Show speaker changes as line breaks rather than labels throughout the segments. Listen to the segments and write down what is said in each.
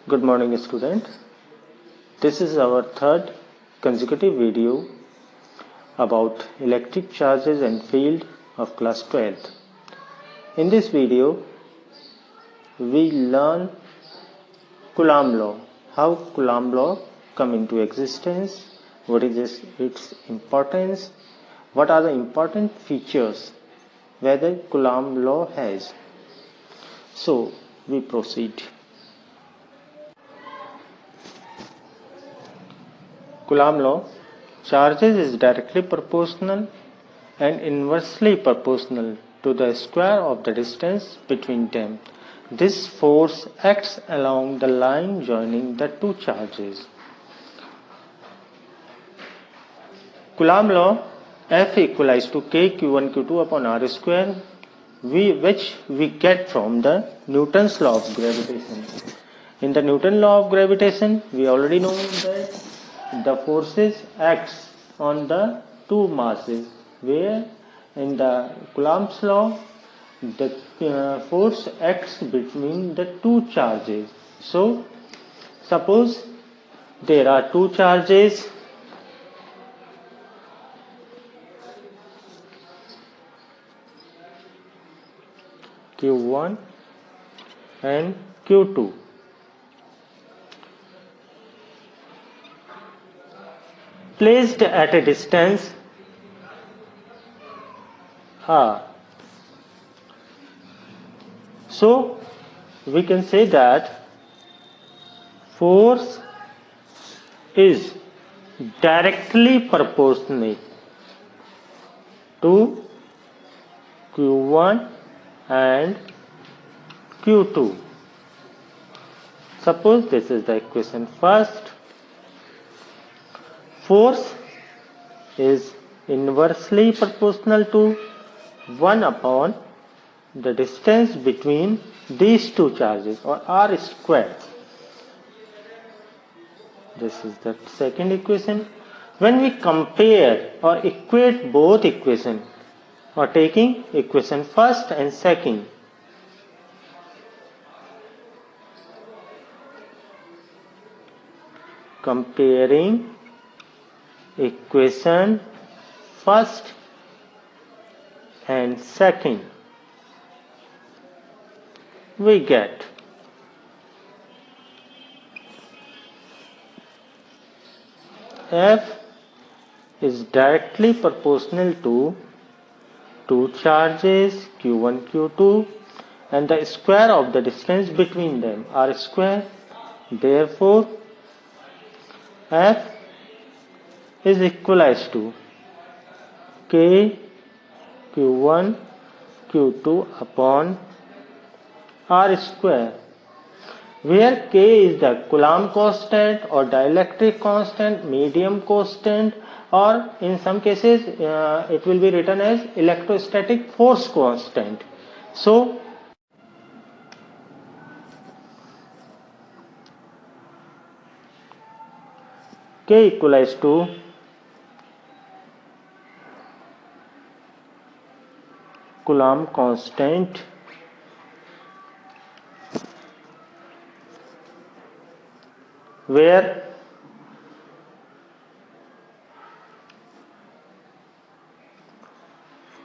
Good morning, student. This is our third consecutive video about electric charges and field of class 12th. In this video, we learn Coulomb law, how Coulomb law come into existence, what is its importance, what are the important features whether Coulomb law has. So, we proceed. Coulomb law: charges is directly proportional and inversely proportional to the square of the distance between them. This force acts along the line joining the two charges. Coulomb law: F equals to K Q1 Q2 upon R square, which we get from the Newton's law of gravitation. In the Newton law of gravitation, we already know that the forces acts on the two masses, where in the Coulomb's law the force acts between the two charges. So suppose there are two charges Q1 and Q2. Placed at a distance R. So we can say that force is directly proportional to Q1 and Q2. Suppose this is the equation first. Force is inversely proportional to 1 upon the distance between these two charges, or R square. This is the second equation. When we compare or equate both equations, or taking equation first and second, comparing equation first and second, we get F is directly proportional to two charges Q1 Q2 and the square of the distance between them, R square. Therefore F is equals to K Q1 Q2 upon R square, where K is the Coulomb constant or dielectric constant, medium constant, or in some cases it will be written as electrostatic force constant. So K equals to Coulomb constant where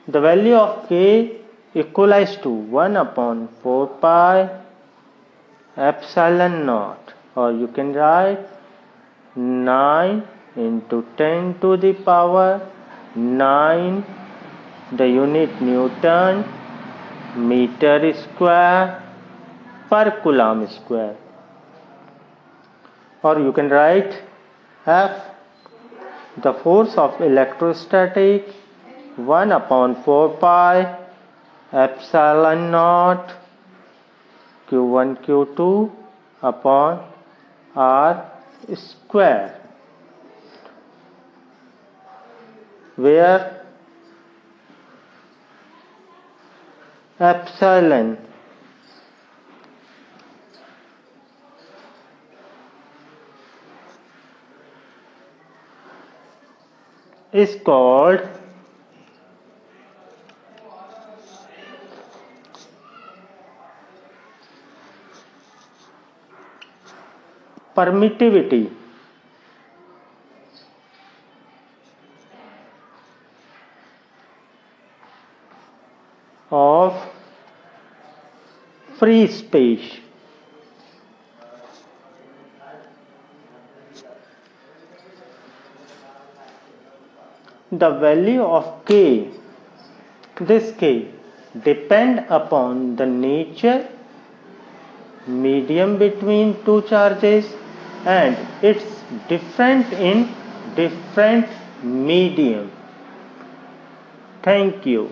the value of K equals to 1 upon 4 pi epsilon naught, or you can write 9 into 10 to the power 9, the unit Newton, meter square per Coulomb square. Or you can write F, the force of electrostatic, 1 upon 4 pi epsilon naught Q1 Q2 upon R square, where epsilon is called permittivity of free space. The value of k, this k, depend upon the nature, medium between two charges, and it's different in different medium. Thank you.